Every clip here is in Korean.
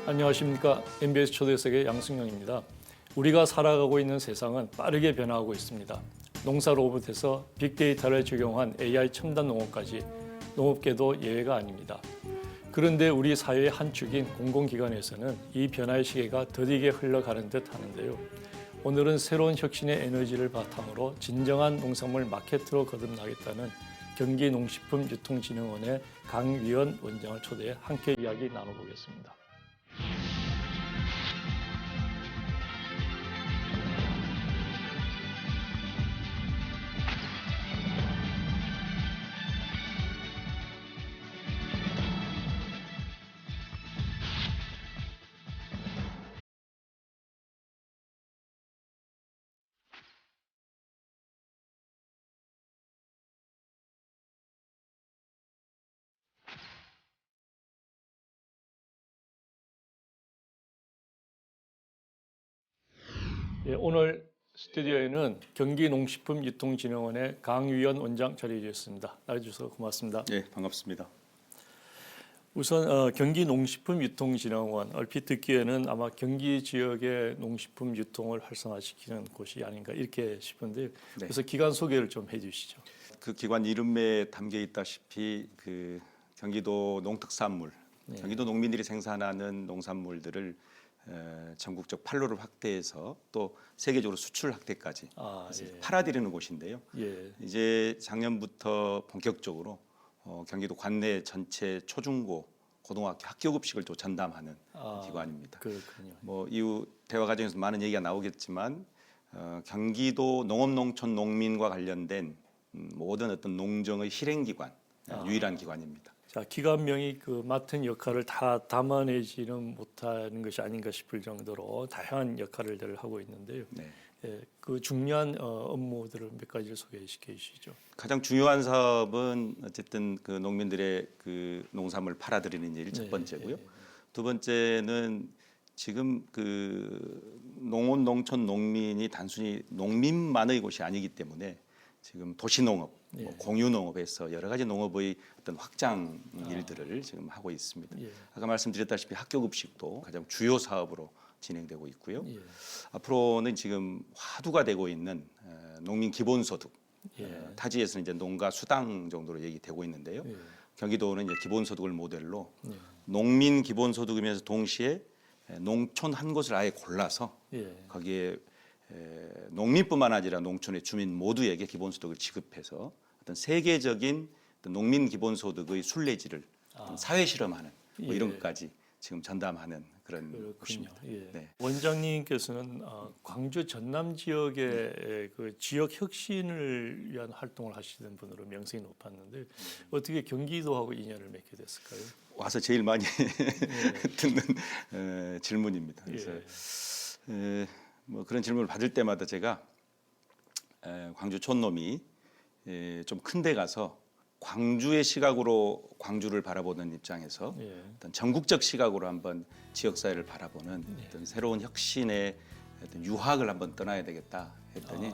안녕하십니까. MBS 초대석의 양승영입니다. 우리가 살아가고 있는 세상은 빠르게 변화하고 있습니다. 농사 로봇에서 빅데이터를 적용한 AI 첨단 농업까지 농업계도 예외가 아닙니다. 그런데 우리 사회의 한 축인 공공기관에서는 이 변화의 시계가 더디게 흘러가는 듯 하는데요. 오늘은 새로운 혁신의 에너지를 바탕으로 진정한 농산물 마케트로 거듭나겠다는 경기농식품유통진흥원의 강위원 원장을 초대해 함께 이야기 나눠보겠습니다. 예, 오늘 스튜디오에는 경기농식품유통진흥원의 강위원 원장 자리해 주셨습니다. 나와주셔서 고맙습니다. 네, 반갑습니다. 우선 경기농식품유통진흥원 얼핏 듣기에는 아마 경기 지역의 농식품 유통을 활성화시키는 곳이 아닌가 이렇게 싶은데 그래서 기관 소개를 좀 해주시죠. 그 기관 이름에 담겨 있다시피 그 경기도 농특산물, 경기도 농민들이 생산하는 농산물들을 전국적 판로를 확대해서 또 세계적으로 수출 확대까지 팔아드리는 곳인데요. 이제 작년부터 본격적으로 경기도 관내 전체 초중고 고등학교 학교급식을 또 전담하는 기관입니다. 그렇군요. 뭐 이후 대화 과정에서 많은 얘기가 나오겠지만 경기도 농업, 농촌, 농민과 관련된 모든 어떤 농정의 실행기관 유일한 기관입니다. 자, 기관명이 그 맡은 역할을 다 담아내지는 못하는 것이 아닌가 싶을 정도로 다양한 역할을 하고 있는데요. 그 중요한 업무들을 몇 가지를 소개시켜 주시죠. 가장 중요한 사업은 어쨌든 그 농민들의 그 농산물 팔아드리는 일 첫 번째고요. 두 번째는 지금 그 농업, 농촌, 농민이 단순히 농민만의 곳이 아니기 때문에 지금 도시농업, 공유농업에서 여러 가지 농업의 어떤 확장 일들을 지금 하고 있습니다. 아까 말씀드렸다시피 학교급식도 가장 주요 사업으로 진행되고 있고요. 앞으로는 지금 화두가 되고 있는 농민 기본소득, 타지에서는 이제 농가 수당 정도로 얘기되고 있는데요. 경기도는 이제 기본소득을 모델로 농민 기본소득이면서 동시에 농촌 한 곳을 아예 골라서 거기에 농민뿐만 아니라 농촌의 주민 모두에게 기본소득을 지급해서 어떤 세계적인 어떤 농민 기본소득의 순례지를 사회 실험하는 뭐 이런 것까지 지금 전담하는 그런 곳입니다. 원장님께서는 광주 전남 지역의 그 지역 혁신을 위한 활동을 하시는 분으로 명성이 높았는데 어떻게 경기도하고 인연을 맺게 됐을까요? 와서 제일 많이 듣는 질문입니다. 그래서 뭐 그런 질문을 받을 때마다 제가 광주 촌놈이 좀 큰 데 가서 광주의 시각으로 광주를 바라보는 입장에서 어떤 전국적 시각으로 한번 지역사회를 바라보는 어떤 새로운 혁신의 어떤 유학을 한번 떠나야 되겠다 했더니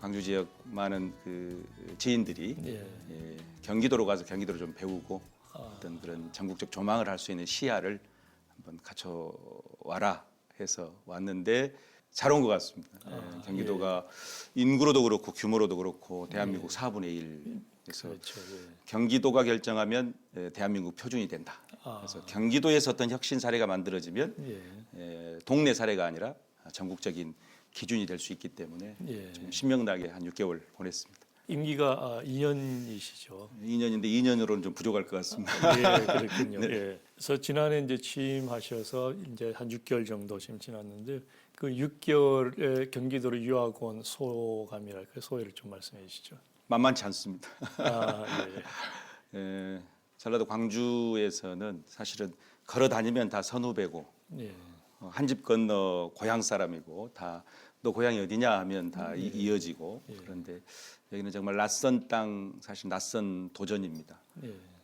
광주 지역 많은 그 지인들이 경기도로 가서 경기도를 좀 배우고 어떤 그런 전국적 조망을 할 수 있는 시야를 한번 갖춰와라 해서 왔는데 잘 온 것 같습니다. 경기도가 인구로도 그렇고 규모로도 그렇고 대한민국 4분의 1. 그래서 경기도가 결정하면 대한민국 표준이 된다. 그래서 경기도에서 어떤 혁신 사례가 만들어지면 동네 사례가 아니라 전국적인 기준이 될 수 있기 때문에 좀 신명나게 한 6개월 보냈습니다. 임기가 2년이시죠. 2년인데 2년으로는 좀 부족할 것 같습니다. 그렇군요. 그래서 지난해 이제 취임하셔서 이제 한 6개월 정도 지금 지났는데 그 6개월에 경기도로 유학 온 소감이랄까 소회를 좀 말씀해 주시죠. 만만치 않습니다. 전라도 광주에서는 사실은 걸어 다니면 다 선후배고 한 집 건너 고향 사람이고 다 너 고향이 어디냐 하면 다 이어지고 그런데 여기는 정말 낯선 땅, 사실 낯선 도전입니다.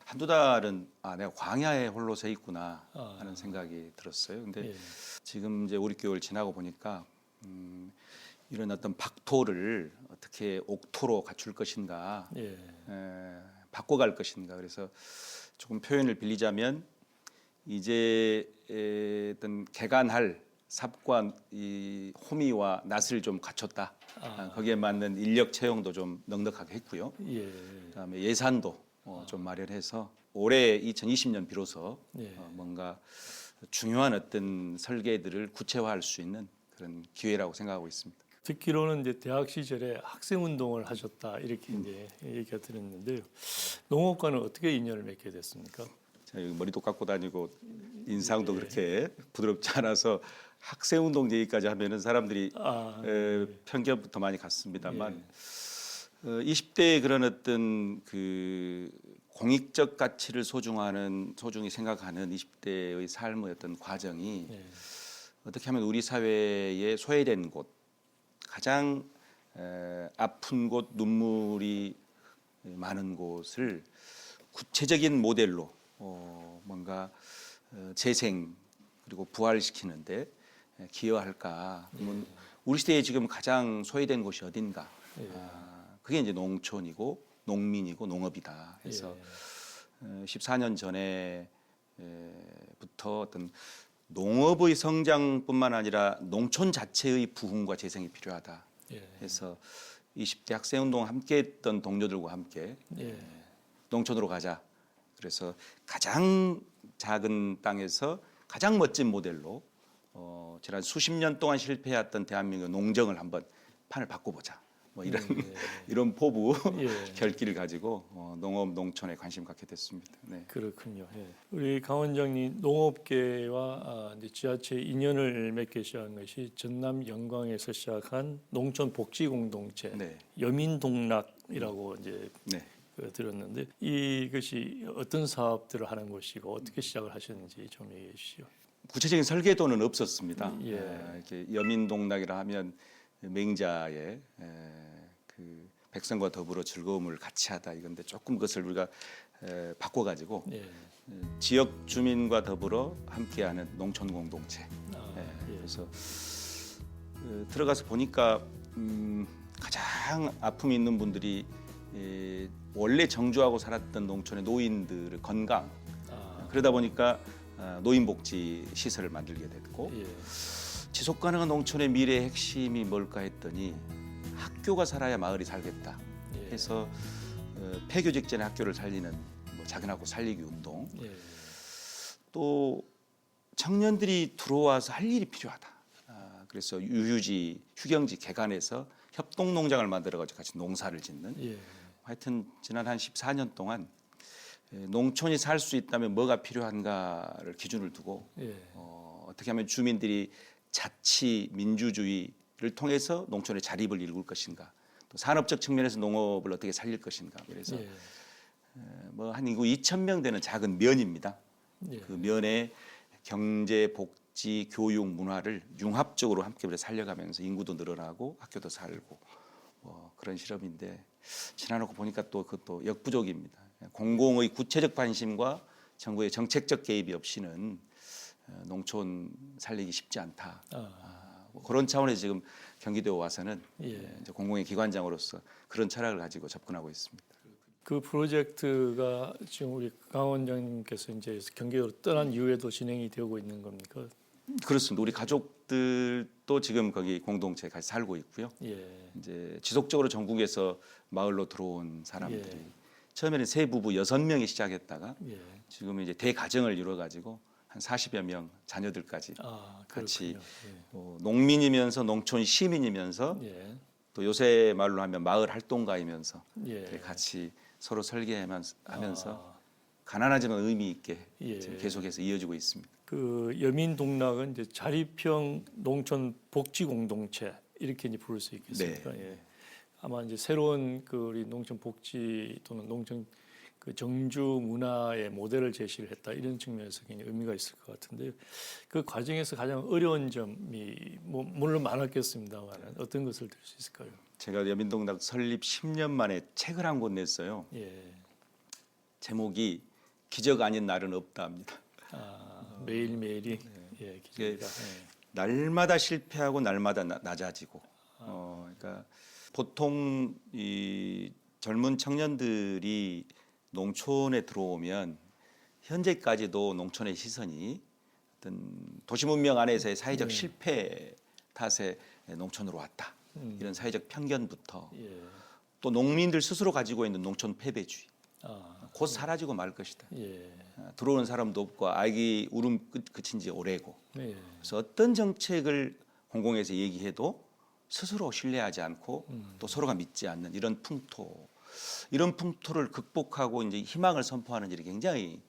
한두 달은 내가 광야에 홀로 서 있구나 하는 생각이 들었어요. 근데 지금 이제 5, 6개월 지나고 보니까 이런 어떤 박토를 어떻게 옥토로 갖출 것인가, 바꿔갈 것인가. 그래서 조금 표현을 빌리자면 이제 어떤 개간할 삽과 이 호미와 낫을 좀 갖췄다. 거기에 맞는 인력 채용도 좀 넉넉하게 했고요. 예. 그다음에 예산도 좀 마련해서 올해 2020년 비로소 예. 뭔가 중요한 어떤 설계들을 구체화할 수 있는 그런 기회라고 생각하고 있습니다. 듣기로는 이제 대학 시절에 학생 운동을 하셨다 이렇게 이제 얘기가 들었는데요. 농업과는 어떻게 인연을 맺게 됐습니까? 제가 여기 머리도 깎고 다니고 인상도 그렇게 부드럽지 않아서 학생 운동 얘기까지 하면은 사람들이 편견부터 많이 갖습니다만 20대의 그런 어떤 그 공익적 가치를 소중히 생각하는 20대의 삶의 어떤 과정이 어떻게 하면 우리 사회에 소외된 곳, 가장 아픈 곳, 눈물이 많은 곳을 구체적인 모델로 뭔가 재생 그리고 부활시키는데 기여할까? 그러면 우리 시대에 지금 가장 소외된 곳이 어딘가? 그게 이제 농촌이고 농민이고 농업이다. 해서 14년 전에부터 어떤 농업의 성장뿐만 아니라 농촌 자체의 부흥과 재생이 필요하다. 해서 20대 학생운동 함께했던 동료들과 함께 농촌으로 가자. 그래서 가장 작은 땅에서 가장 멋진 모델로 지난 수십 년 동안 실패했던 대한민국 농정을 한번 판을 바꿔보자. 뭐 이런 이런 포부 결기를 가지고 농업 농촌에 관심 갖게 됐습니다. 네. 그렇군요. 예. 우리 강 원장님 농업계와 이제 지자체 인연을 맺게 시작한 것이 전남 영광에서 시작한 농촌 복지 공동체 네. 여민동락이라고 이제 네. 들었는데 이것이 어떤 사업들을 하는 것이고 어떻게 시작을 하셨는지 좀 얘기해 주시죠. 구체적인 설계도는 없었습니다. 예. 이렇게 여민동락이라 하면 맹자의 그 백성과 더불어 즐거움을 같이 하다 이건데 조금 그것을 우리가 바꿔가지고 지역 주민과 더불어 함께하는 농촌 공동체. 그래서 들어가서 보니까 가장 아픔이 있는 분들이 원래 정주하고 살았던 농촌의 노인들의 건강. 그러다 보니까 노인복지 시설을 만들게 됐고 지속 가능한 농촌의 미래의 핵심이 뭘까 했더니 학교가 살아야 마을이 살겠다 해서 폐교 직전에 학교를 살리는 뭐 작은 학교 살리기 운동 또 청년들이 들어와서 할 일이 필요하다. 그래서 유휴지 휴경지 개간해서 협동농장을 만들어가지고 같이 농사를 짓는 하여튼 지난 한 14년 동안 농촌이 살 수 있다면 뭐가 필요한가를 기준을 두고 어떻게 하면 주민들이 자치 민주주의를 통해서 농촌의 자립을 이룰 것인가, 또 산업적 측면에서 농업을 어떻게 살릴 것인가. 그래서 뭐 한 인구 2,000명 되는 작은 면입니다. 그 면에 경제, 복지, 교육, 문화를 융합적으로 함께 살려가면서 인구도 늘어나고 학교도 살고 그런 실험인데 지나놓고 보니까 또 그것도 역부족입니다. 공공의 구체적 관심과 정부의 정책적 개입이 없이는 농촌 살리기 쉽지 않다. 뭐 그런 차원에서 지금 경기도에 와서는 이제 공공의 기관장으로서 그런 철학을 가지고 접근하고 있습니다. 그 프로젝트가 지금 우리 강 원장님께서 이제 경기도로 떠난 이후에도 진행이 되고 있는 겁니까? 그렇습니다. 우리 가족들도 지금 거기 공동체에 같이 살고 있고요. 이제 지속적으로 전국에서 마을로 들어온 사람들이 처음에는 세 부부 6명이 시작했다가 지금 이제 대가정을 이루어 가지고 한 40여 명 자녀들까지 같이 농민이면서 농촌 시민이면서 또 요새 말로 하면 마을 활동가이면서 같이 서로 설계하면서 가난하지만 의미 있게 지금 계속해서 이어지고 있습니다. 그 여민동락은 이제 자립형 농촌 복지 공동체 이렇게 이제 부를 수 있겠습니까? 아마 이제 새로운 그 우리 농촌 복지 또는 농촌 그 정주 문화의 모델을 제시를 했다 이런 측면에서 굉장히 의미가 있을 것 같은데 그 과정에서 가장 어려운 점이 뭐 물론 많았겠습니다만 어떤 것을 들 수 있을까요? 제가 여민동락 설립 10년 만에 책을 한 권 냈어요. 제목이 기적 아닌 날은 없다입니다. 매일매일이 기적이다. 날마다 실패하고 날마다 낮아지고. 그러니까 보통 이 젊은 청년들이 농촌에 들어오면 현재까지도 농촌의 시선이 어떤 도시 문명 안에서의 사회적 실패 탓에 농촌으로 왔다. 이런 사회적 편견부터 예. 또 농민들 스스로 가지고 있는 농촌 패배주의 아, 곧 사라지고 말 것이다. 예. 들어오는 사람도 없고 아기 울음 그친 지 오래고 예. 그래서 어떤 정책을 공공에서 얘기해도 스스로 신뢰하지 않고 또 서로가 믿지 않는 이런 풍토를 극복하고 이제 희망을 선포하는 일이 굉장히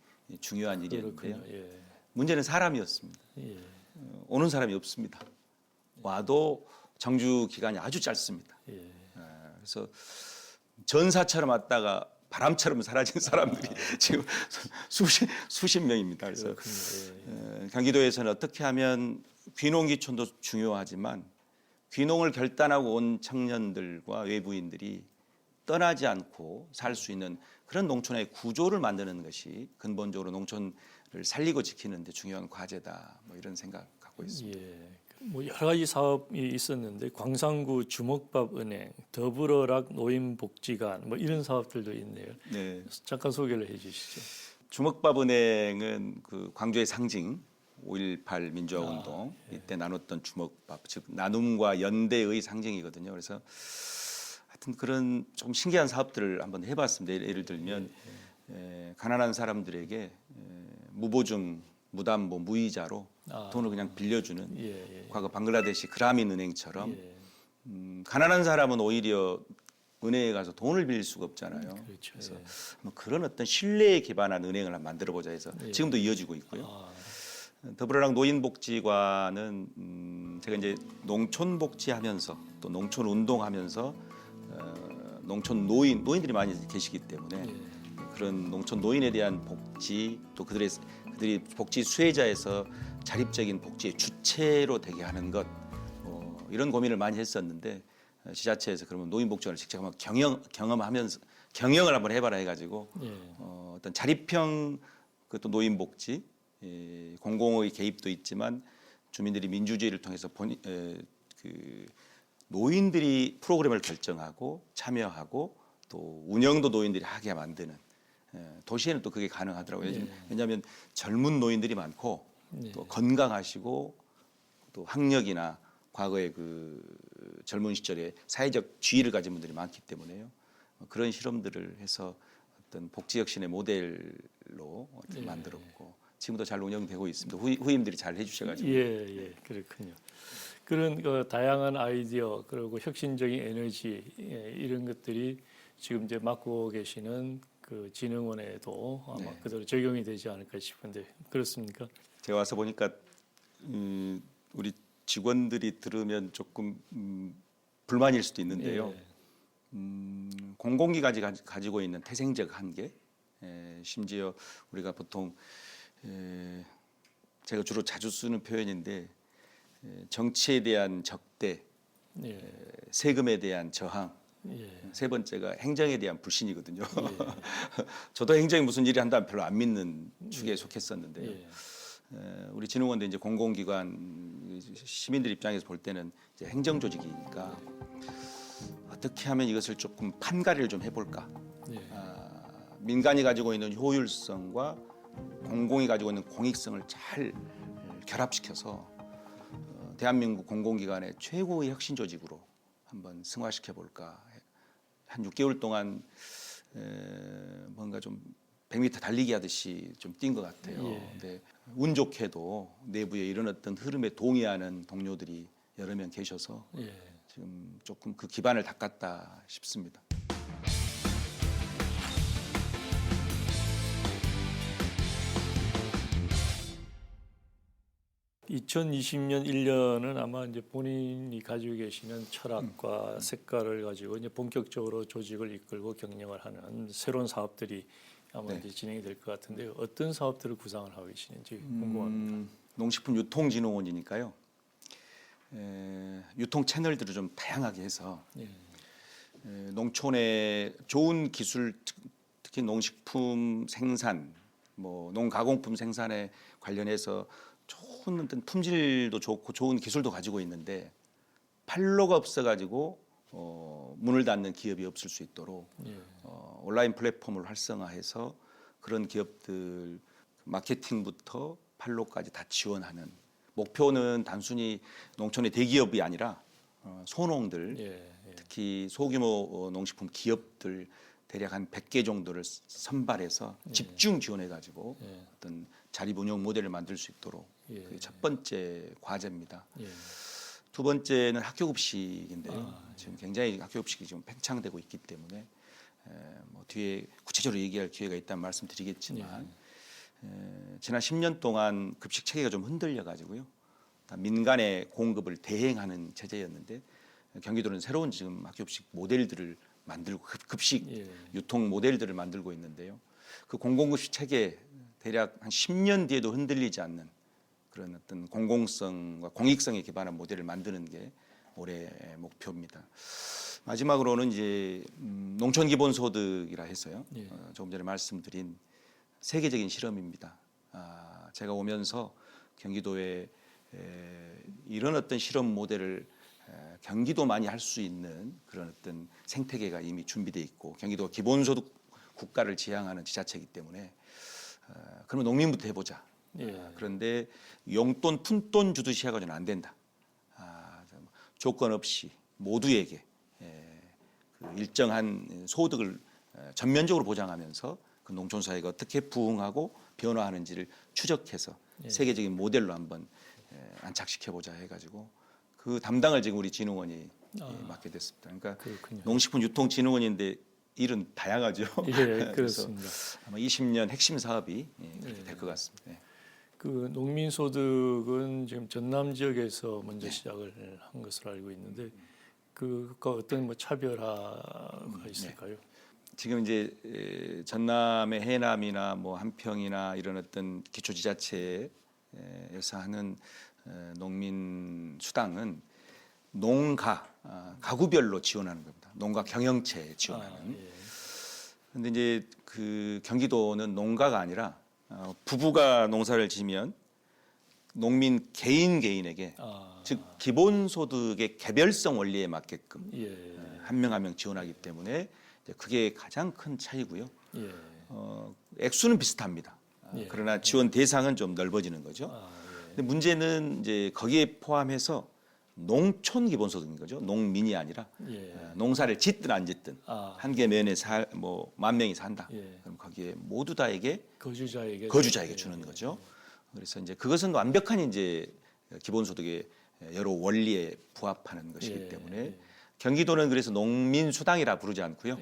중요한 일이었는데요. 그렇군요. 예. 문제는 사람이었습니다. 예. 오는 사람이 없습니다. 와도 정주 기간이 아주 짧습니다. 예. 그래서 전사처럼 왔다가 바람처럼 사라진 사람들이 지금 수십 명입니다. 그래서 그렇군요. 경기도에서는 어떻게 하면 귀농귀촌도 중요하지만 귀농을 결단하고 온 청년들과 외부인들이 떠나지 않고 살 수 있는 그런 농촌의 구조를 만드는 것이 근본적으로 농촌을 살리고 지키는 데 중요한 과제다. 뭐 이런 생각 갖고 있습니다. 예. 뭐 여러 가지 사업이 있었는데 광산구 주먹밥은행, 더불어락 노인복지관 뭐 이런 사업들도 있네요. 네. 잠깐 소개를 해주시죠. 주먹밥은행은 그 광주의 상징 5.18 민주화운동 이때 나눴던 주먹밥, 즉 나눔과 연대의 상징이거든요. 그래서 하여튼 그런 좀 신기한 사업들을 한번 해봤습니다. 예를 들면 가난한 사람들에게 무보증, 무담보, 무이자로 돈을 그냥 빌려주는 예, 예. 과거 방글라데시 그라민 은행처럼 예. 가난한 사람은 오히려 은행에 가서 돈을 빌릴 수가 없잖아요. 그렇죠. 그래서 예. 뭐 그런 어떤 신뢰에 기반한 은행을 한번 만들어보자 해서 지금도 이어지고 있고요. 아, 더불어랑 노인복지관은 제가 이제 농촌복지하면서 또 농촌 운동하면서 노인들이 많이 계시기 때문에 그런 농촌 노인에 대한 복지 또 그들이 복지 수혜자에서 자립적인 복지의 주체로 되게 하는 것 이런 고민을 많이 했었는데 지자체에서 그러면 노인복지관을 직접 한번 경영을 한번 해봐라 해가지고 어떤 자립형 또 노인복지 공공의 개입도 있지만 주민들이 민주주의를 통해서 노인들이 프로그램을 결정하고 참여하고 또 운영도 노인들이 하게 만드는 도시에는 또 그게 가능하더라고요. 왜냐하면 젊은 노인들이 많고 또 건강하시고 또 학력이나 과거의 그 젊은 시절에 사회적 지위를 가진 분들이 많기 때문에요. 그런 실험들을 해서 어떤 복지 혁신의 모델로 만들었고 지금도 잘 운영되고 있습니다. 후임들이 잘 해주셔가지고. 예, 그렇군요. 그런 다양한 아이디어 그리고 혁신적인 에너지 이런 것들이 지금 이제 맡고 계시는 그 진흥원에도 아마 그대로 적용이 되지 않을까 싶은데 그렇습니까? 제가 와서 보니까 우리 직원들이 들으면 조금 불만일 수도 있는데요. 공공기관이 가지고 있는 태생적 한계, 심지어 우리가 보통 제가 주로 자주 쓰는 표현인데 정치에 대한 적대, 세금에 대한 저항, 세 번째가 행정에 대한 불신이거든요. 저도 행정이 무슨 일을 한다면 별로 안 믿는 축에 속했었는데요. 우리 진흥원도 이제 공공기관 시민들 입장에서 볼 때는 이제 행정 조직이니까 어떻게 하면 이것을 조금 판가리를 좀 해볼까? 민간이 가지고 있는 효율성과 공공이 가지고 있는 공익성을 잘 결합시켜서 대한민국 공공기관의 최고의 혁신 조직으로 한번 승화시켜 볼까. 한 6개월 동안 뭔가 좀 100m 달리기 하듯이 좀 뛴 것 같아요. 근데 운 좋게도 내부에 이런 어떤 흐름에 동의하는 동료들이 여러 명 계셔서 지금 조금 그 기반을 닦았다 싶습니다. (2020년) 1년은 아마 이제 본인이 가지고 계시는 철학과 색깔을 가지고 이제 본격적으로 조직을 이끌고 경영을 하는 새로운 사업들이 아마 이제 진행이 될 것 같은데 어떤 사업들을 구상을 하고 계시는지 궁금합니다. 농식품유통진흥원이니까요. 유통 채널들을 좀 다양하게 해서 농촌의 좋은 기술, 특히 농식품 생산, 뭐 농가공품 생산에 관련해서 좋은 어떤 품질도 좋고 좋은 기술도 가지고 있는데 판로가 없어가지고 문을 닫는 기업이 없을 수 있도록 온라인 플랫폼을 활성화해서 그런 기업들 마케팅부터 판로까지 다 지원하는 목표는 단순히 농촌의 대기업이 아니라 소농들 특히 소규모 농식품 기업들 대략 한 100개 정도를 선발해서 집중 지원해 가지고 어떤 자립 운영 모델을 만들 수 있도록 그게 첫 번째 과제입니다. 두 번째는 학교급식인데요. 지금 굉장히 학교급식이 지금 팽창되고 있기 때문에 뭐 뒤에 구체적으로 얘기할 기회가 있다면 말씀드리겠지만 지난 10년 동안 급식 체계가 좀 흔들려 가지고요. 민간의 공급을 대행하는 체제였는데 경기도는 새로운 지금 학교급식 모델들을 만들고 급식 유통 모델들을 만들고 있는데요. 그 공공급식 체계 대략 한 10년 뒤에도 흔들리지 않는 그런 어떤 공공성과 공익성에 기반한 모델을 만드는 게 올해 목표입니다. 마지막으로는 이제 농촌 기본소득이라 해서요. 조금 전에 말씀드린 세계적인 실험입니다. 제가 오면서 경기도에 이런 어떤 실험 모델을 경기도만이 할 수 있는 그런 어떤 생태계가 이미 준비되어 있고 경기도가 기본소득 국가를 지향하는 지자체이기 때문에 그러면 농민부터 해보자. 그런데 용돈 푼돈 주듯이 해가지고는 안 된다. 조건 없이 모두에게 그 일정한 소득을 전면적으로 보장하면서 그 농촌 사회가 어떻게 부흥하고 변화하는지를 추적해서 세계적인 모델로 한번 안착시켜보자 해가지고 그 담당을 지금 우리 진흥원이 맡게 됐습니다. 그러니까 그렇군요. 농식품유통진흥원인데 일은 다양하죠. 그렇습니다. 아마 20년 핵심 사업이 그렇게 될 것 같습니다. 그 농민소득은 지금 전남 지역에서 먼저 시작을 한 것으로 알고 있는데 그가 어떤 뭐 차별화가 있을까요? 지금 이제 전남의 해남이나 뭐 한평이나 이런 어떤 기초지자체에서 하는 농민 수당은 가구별로 지원하는 겁니다. 농가 경영체에 지원하는. 그런데 이제 그 경기도는 농가가 아니라 부부가 농사를 지면 농민 개인에게 즉 기본소득의 개별성 원리에 맞게끔 한 명 한 명 지원하기 때문에 그게 가장 큰 차이고요. 액수는 비슷합니다. 그러나 지원 대상은 좀 넓어지는 거죠. 근데 문제는 이제 거기에 포함해서 농촌 기본소득인 거죠. 농민이 아니라 농사를 짓든 안 짓든 한 개 면에 뭐 10,000명이 산다. 그럼 거기에 모두 다에게 거주자에게 주는 거죠. 그래서 이제 그것은 완벽한 이제 기본소득의 여러 원리에 부합하는 것이기 때문에 경기도는 그래서 농민수당이라 부르지 않고요.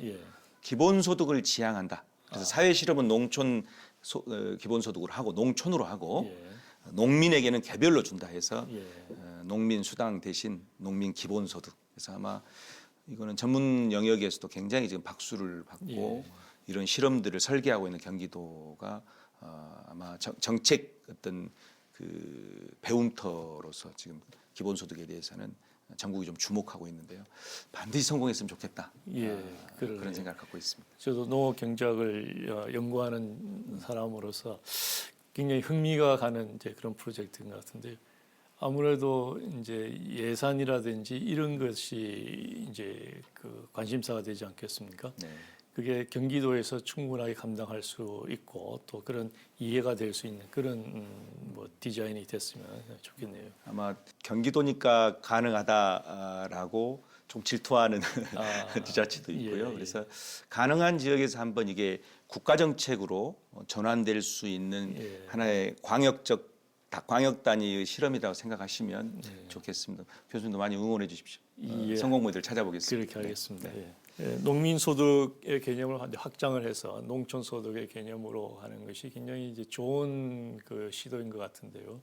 기본소득을 지향한다. 그래서 사회실험은 농촌 기본소득으로 하고 농촌으로 하고 농민에게는 개별로 준다 해서 농민수당 대신 농민기본소득. 그래서 아마 이거는 전문 영역에서도 굉장히 지금 박수를 받고 이런 실험들을 설계하고 있는 경기도가 아마 정책 어떤 그 배움터로서 지금 기본소득에 대해서는 전국이 좀 주목하고 있는데요. 반드시 성공했으면 좋겠다. 그런 생각을 갖고 있습니다. 저도 농업 경제학을 연구하는 사람으로서 굉장히 흥미가 가는 이제 그런 프로젝트인 것 같은데요. 아무래도 이제 예산이라든지 이런 것이 이제 그 관심사가 되지 않겠습니까? 그게 경기도에서 충분하게 감당할 수 있고 또 그런 이해가 될 수 있는 그런 뭐 디자인이 됐으면 좋겠네요. 아마 경기도니까 가능하다라고 좀 질투하는 지자체도 있고요. 그래서 가능한 지역에서 한번 이게 국가 정책으로 전환될 수 있는 하나의 광역 단위의 실험이라고 생각하시면 좋겠습니다. 교수님도 많이 응원해 주십시오. 성공 모델 찾아보겠습니다. 그렇게 하겠습니다. 농민소득의 개념을 확장을 해서 농촌소득의 개념으로 하는 것이 굉장히 이제 좋은 그 시도인 것 같은데요.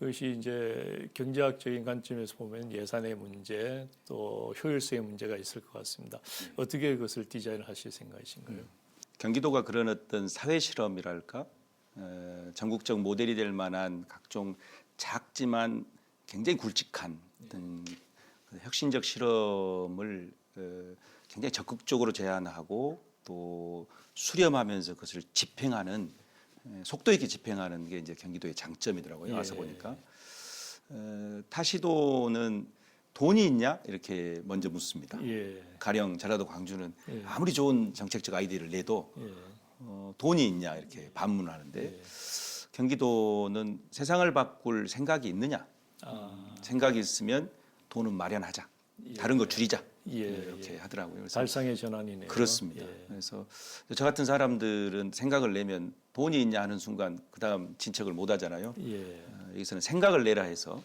그것이 이제 경제학적인 관점에서 보면 예산의 문제 또 효율성의 문제가 있을 것 같습니다. 어떻게 그것을 디자인을 하실 생각이신가요? 경기도가 그런 어떤 사회 실험이랄까 전국적 모델이 될 만한 각종 작지만 굉장히 굵직한 어떤 혁신적 실험을 굉장히 적극적으로 제안하고 또 수렴하면서 그것을 집행하는 속도 있게 집행하는 게 이제 경기도의 장점이더라고요. 와서 보니까 타시도는 돈이 있냐 이렇게 먼저 묻습니다. 가령 전라도 광주는 아무리 좋은 정책적 아이디어를 내도 돈이 있냐 이렇게 반문하는데 경기도는 세상을 바꿀 생각이 있느냐? 생각이 있으면 돈은 마련하자. 다른 거 줄이자. 이렇게 하더라고요. 그래서 발상의 전환이네요. 그렇습니다. 그래서 저 같은 사람들은 생각을 내면 돈이 있냐 하는 순간 그다음 진척을 못 하잖아요. 여기서는 생각을 내라 해서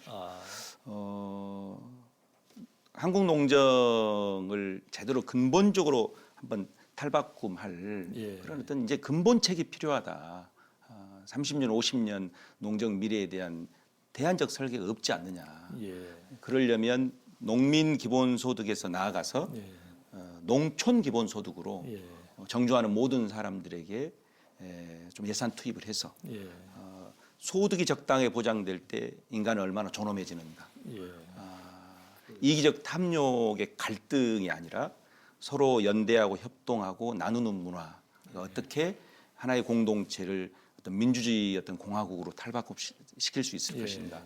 한국 농정을 제대로 근본적으로 한번 탈바꿈할 그런 어떤 이제 근본책이 필요하다. 30년, 50년 농정 미래에 대한 대안적 설계가 없지 않느냐. 그러려면 농민 기본소득에서 나아가서 농촌 기본소득으로 정주하는 모든 사람들에게 좀 예산 투입을 해서 소득이 적당하게 보장될 때 인간은 얼마나 존엄해지는가. 이기적 탐욕의 갈등이 아니라 서로 연대하고 협동하고 나누는 문화. 어떻게 하나의 공동체를 어떤 민주주의 어떤 공화국으로 탈바꿈시킬 수 있을 것인가.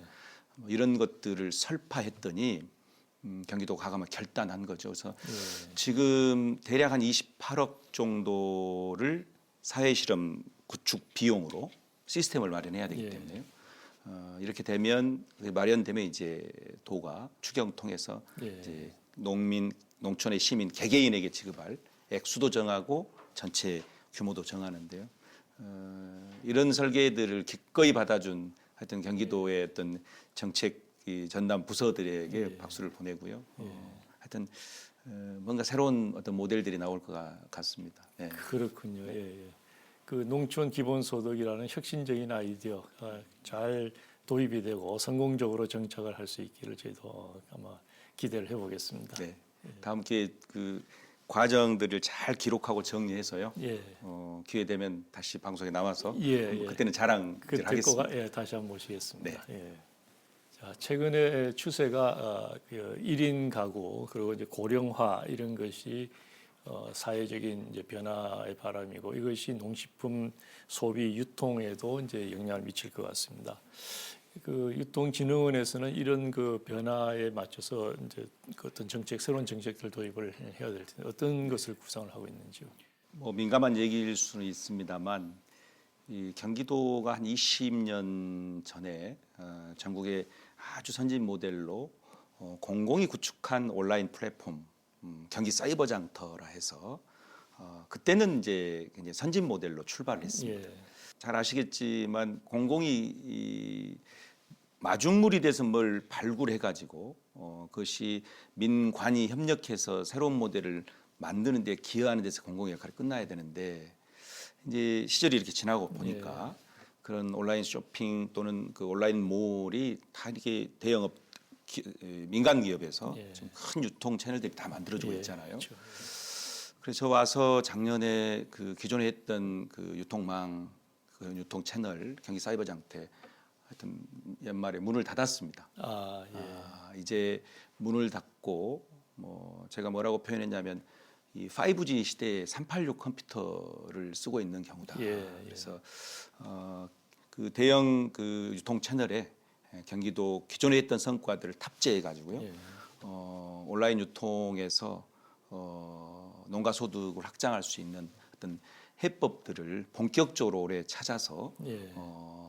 이런 것들을 설파했더니 경기도가 과감하게 결단한 거죠. 그래서 지금 대략 한 28억 정도를 사회실험 구축 비용으로 시스템을 마련해야 되기 때문에요. 이렇게 되면 마련되면 이제 도가 추경 통해서 이제 농민, 농촌의 시민 개개인에게 지급할 액수도 정하고 전체 규모도 정하는데요. 이런 설계들을 기꺼이 받아준 하여튼 경기도의 어떤 정책 전담 부서들에게 박수를 보내고요. 하여튼 뭔가 새로운 어떤 모델들이 나올 것 같습니다. 그렇군요. 그 농촌 기본소득이라는 혁신적인 아이디어 잘 도입이 되고 성공적으로 정착을 할 수 있기를 저희도 아마 기대를 해보겠습니다. 다음 기회에 그 과정들을 잘 기록하고 정리해서요. 기회 되면 다시 방송에 나와서 그때는 자랑을 하겠습니다. 다시 한번 모시겠습니다. 자, 최근에 추세가 1인 가구 그리고 이제 고령화 이런 것이 사회적인 이제 변화의 바람이고 이것이 농식품 소비 유통에도 이제 영향을 미칠 것 같습니다. 그 유통진흥원에서는 이런 그 변화에 맞춰서 이제 그 어떤 정책, 새로운 정책들 도입을 해야 될 텐데 어떤 것을 구상을 하고 있는지요? 뭐 민감한 얘기일 수는 있습니다만 이 경기도가 한 20년 전에 전국의 아주 선진 모델로 공공이 구축한 온라인 플랫폼 경기 사이버 장터라 해서 그때는 이제 굉장히 선진 모델로 출발을 했습니다. 잘 아시겠지만 공공이 이 마중물이 돼서 뭘 발굴해 가지고 그것이 민관이 협력해서 새로운 모델을 만드는 데 기여하는 데서 공공의 역할이 끝나야 되는데 이제 시절이 이렇게 지나고 보니까 그런 온라인 쇼핑 또는 그 온라인 몰이 다 이렇게 대형업 민간 기업에서 지금 큰 유통 채널들이 다 만들어지고 있잖아요. 그렇죠. 그래서 와서 작년에 그 기존에 했던 그 유통망, 그 유통 채널 경기 사이버 장터 하여튼 연말에 문을 닫았습니다. 이제 문을 닫고 뭐 제가 뭐라고 표현했냐면 이 5G 시대에 386 컴퓨터를 쓰고 있는 경우다. 그래서 그 대형 그 유통 채널에 경기도 기존에 했던 성과들을 탑재해 가지고요. 온라인 유통에서 농가 소득을 확장할 수 있는 어떤 해법들을 본격적으로 올해 찾아서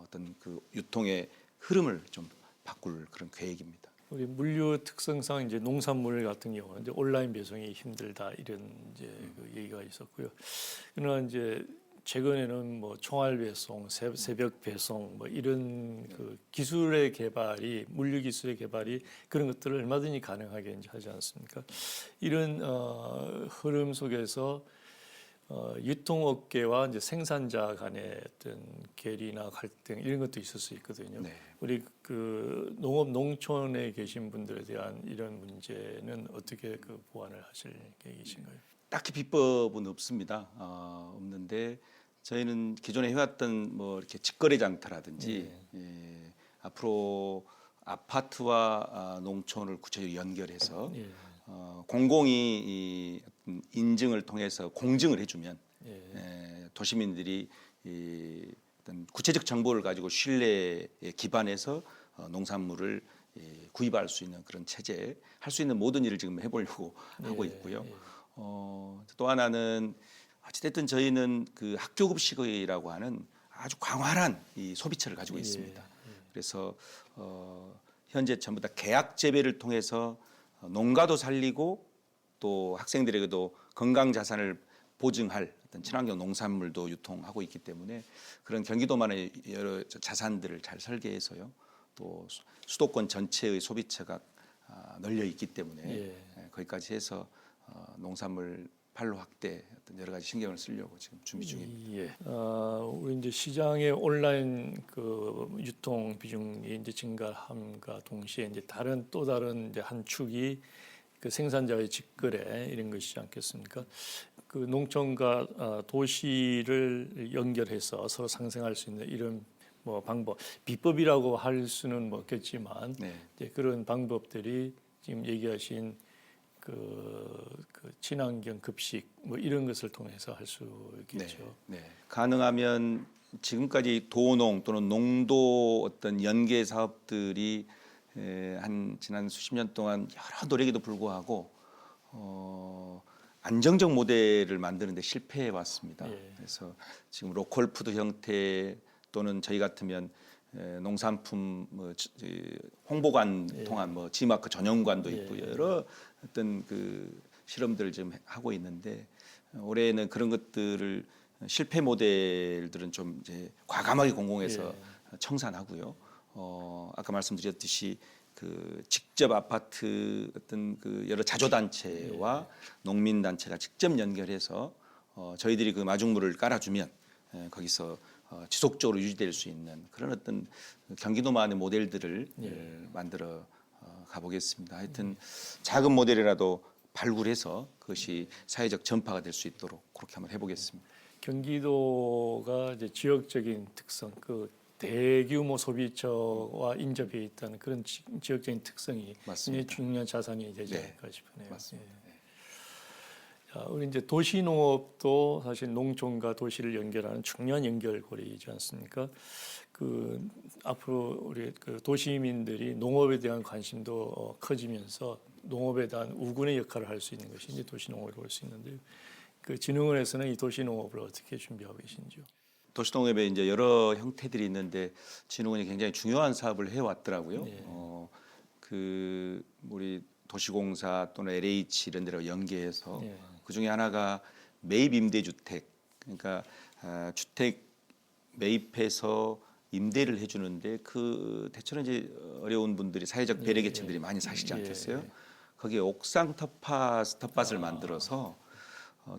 어떤 그 유통의 흐름을 좀 바꿀 그런 계획입니다. 우리 물류 특성상 이제 농산물 같은 경우는 이제 온라인 배송이 힘들다 이런 이제 그 얘기가 있었고요. 그러나 이제 최근에는 뭐 총알 배송, 새벽 배송 뭐 이런 그 기술의 개발이 물류 기술의 개발이 그런 것들을 얼마든지 가능하게 이제 하지 않습니까? 이런 흐름 속에서 유통업계와 이제 생산자 간의 어떤 괴리나 갈등 이런 것도 있을 수 있거든요. 우리 그 농업 농촌에 계신 분들에 대한 이런 문제는 어떻게 그 보완을 하실 계획이신가요? 딱히 비법은 없습니다. 없는데 저희는 기존에 해왔던 뭐 이렇게 직거래 장터라든지 앞으로 아파트와 농촌을 구체적으로 연결해서 공공이 이 인증을 통해서 공증을 해주면 도시민들이 이 어떤 구체적 정보를 가지고 신뢰에 기반해서 농산물을 구입할 수 있는 그런 체제, 할 수 있는 모든 일을 지금 해보려고 하고 있고요. 또 하나는 어찌됐든 저희는 그 학교 급식이라고 하는 아주 광활한 이 소비처를 가지고 있습니다. 그래서 현재 전부 다 계약 재배를 통해서 농가도 살리고 또 학생들에게도 건강 자산을 보증할 어떤 친환경 농산물도 유통하고 있기 때문에 그런 경기도만의 여러 자산들을 잘 설계해서요. 또 수도권 전체의 소비처가 널려 있기 때문에 거기까지 해서 농산물 판로 확대 어떤 여러 가지 신경을 쓰려고 지금 준비 중입니다. 우리 이제 시장의 온라인 그 유통 비중이 이제 증가함과 동시에 이제 또 다른 이제 한 축이 그 생산자의 직거래 이런 것이지 않겠습니까? 그 농촌과 도시를 연결해서 서로 상생할 수 있는 이런 뭐 방법, 비법이라고 할 수는 없겠지만 이제 그런 방법들이 지금 얘기하신 그 친환경 급식 뭐 이런 것을 통해서 할 수 있겠죠. 가능하면 지금까지 도농 또는 농도 어떤 연계 사업들이 한 지난 수십 년 동안 여러 노력에도 불구하고 안정적 모델을 만드는데 실패해 왔습니다. 그래서 지금 로컬 푸드 형태 또는 저희 같으면 농산품 홍보관 통한 뭐 G마크 전용관도 있고 여러 어떤 그 실험들을 지금 하고 있는데 올해는 그런 것들을 실패 모델들은 좀 이제 과감하게 공공해서 청산하고요. 아까 말씀드렸듯이 그 직접 아파트 어떤 그 여러 자조단체와 농민단체가 직접 연결해서 저희들이 그 마중물을 깔아주면 거기서 지속적으로 유지될 수 있는 그런 어떤 경기도만의 모델들을 만들어 가보겠습니다. 하여튼 작은 모델이라도 발굴해서 그것이 사회적 전파가 될 수 있도록 그렇게 한번 해보겠습니다. 경기도가 이제 지역적인 특성, 그 대규모 소비처와 인접해 있다는 그런 지역적인 특성이 굉장히 중요한 자산이 되지 않을까 싶네요. 맞습니다. 자, 우리 이제 도시농업도 사실 농촌과 도시를 연결하는 중요한 연결고리이지 않습니까? 그 앞으로 우리 그 도시민들이 농업에 대한 관심도 커지면서 농업에 대한 우군의 역할을 할 수 있는 것이 이제 도시농업이라고 볼 수 있는데요. 그 진흥원에서는 이 도시농업을 어떻게 준비하고 계신지요? 도시농업에 이제 여러 형태들이 있는데 진흥원이 굉장히 중요한 사업을 해왔더라고요. 그 우리 도시공사 또는 LH 이런 데로 연계해서 그 중에 하나가 매입 임대주택, 그러니까 주택 매입해서 임대를 해주는데 그 대체로 이제 어려운 분들이 사회적 배려계층들이 많이 사시지 않겠어요? 거기에 옥상 텃밭을 만들어서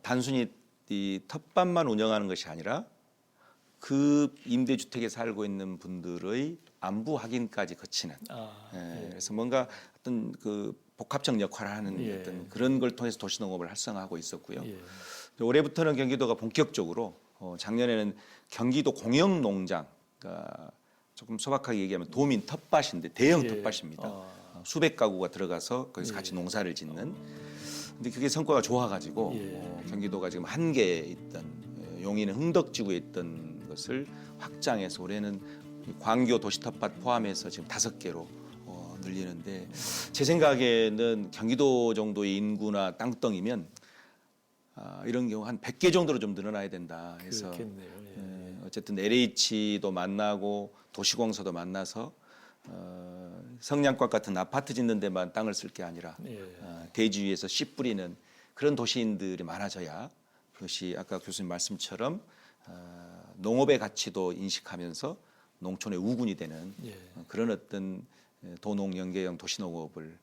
단순히 이 텃밭만 운영하는 것이 아니라 그 임대주택에 살고 있는 분들의 안부 확인까지 거치는. 그래서 뭔가 어떤 그 복합적 역할을 하는 어떤 그런 걸 통해서 도시농업을 활성화하고 있었고요. 올해부터는 경기도가 본격적으로 작년에는 경기도 공영농장, 그러니까 조금 소박하게 얘기하면 도민 텃밭인데 대형 텃밭입니다. 수백 가구가 들어가서 거기서 같이 농사를 짓는. 근데 그게 성과가 좋아가지고 경기도가 지금 한 개에 있던 용인의 흥덕지구에 있던 것을 확장해서 올해는 광교 도시텃밭 포함해서 지금 5개로 늘리는데 제 생각에는 경기도 정도의 인구나 땅덩이면 이런 경우 한 100개 정도로 좀 늘어나야 된다 해서 어쨌든 LH도 만나고 도시공사도 만나서 성냥갑 같은 아파트 짓는 데만 땅을 쓸 게 아니라 대지 위에서 씨 뿌리는 그런 도시인들이 많아져야 그것이 아까 교수님 말씀처럼 농업의 가치도 인식하면서 농촌의 우군이 되는 그런 어떤 도농 연계형 도시농업을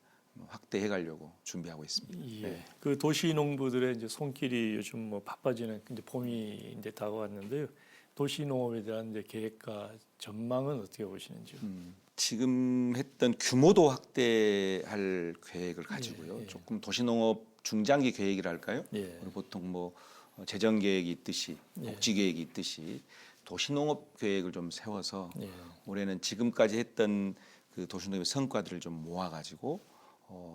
확대해 가려고 준비하고 있습니다. 그 도시농부들의 이제 손길이 요즘 뭐 바빠지는 이제 봄이 이제 다가왔는데요. 도시농업에 대한 이제 계획과 전망은 어떻게 보시는지요? 지금 했던 규모도 확대할 계획을 가지고요. 조금 도시농업 중장기 계획이랄까요? 우리 보통 뭐 재정 계획이 있듯이 복지 계획이 있듯이 도시농업 계획을 좀 세워서 올해는 지금까지 했던 그 도시농업의 성과들을 좀 모아가지고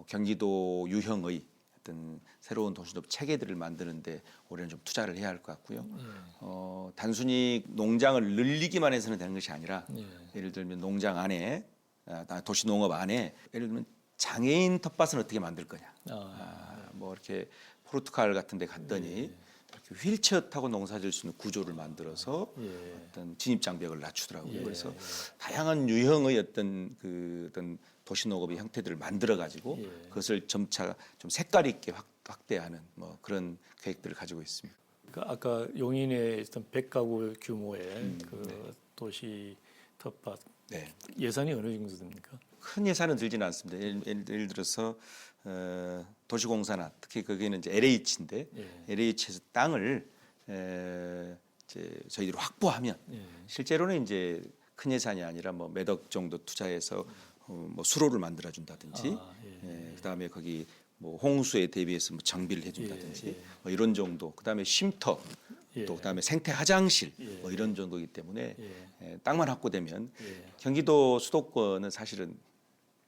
경기도 유형의 어떤 새로운 도시농업 체계들을 만드는데 올해는 좀 투자를 해야 할 것 같고요. 단순히 농장을 늘리기만 해서는 되는 것이 아니라 예를 들면 농장 안에 도시농업 안에 예를 들면 장애인 텃밭은 어떻게 만들 거냐. 뭐 이렇게 포르투갈 같은 데 갔더니 이렇게 휠체어 타고 농사질 수 있는 구조를 만들어서 예. 어떤 진입 장벽을 낮추더라고요. 예. 그래서 다양한 유형의 어떤 도시농업의 형태들을 만들어 가지고 예. 그것을 점차 좀 색깔 있게 확대하는 뭐 그런 계획들을 가지고 있습니다. 그러니까 아까 용인에 있던 100가구 규모의 그 네. 도시 텃밭 네. 예산이 어느 정도 됩니까? 큰 예산은 들지는 않습니다. 예를 들어서 도시공사나 특히 거기는 이제 LH인데 예. LH에서 땅을 이제 저희들이 확보하면 예. 실제로는 이제 큰 예산이 아니라 뭐 몇 억 정도 투자해서 뭐 수로를 만들어 준다든지 아, 예. 그다음에 거기 뭐 홍수에 대비해서 뭐 정비를 해준다든지 예, 예. 뭐 이런 정도 그다음에 쉼터 예. 또 그다음에 생태 화장실 예. 뭐 이런 정도이기 때문에 예. 땅만 확보되면 예. 경기도 수도권은 사실은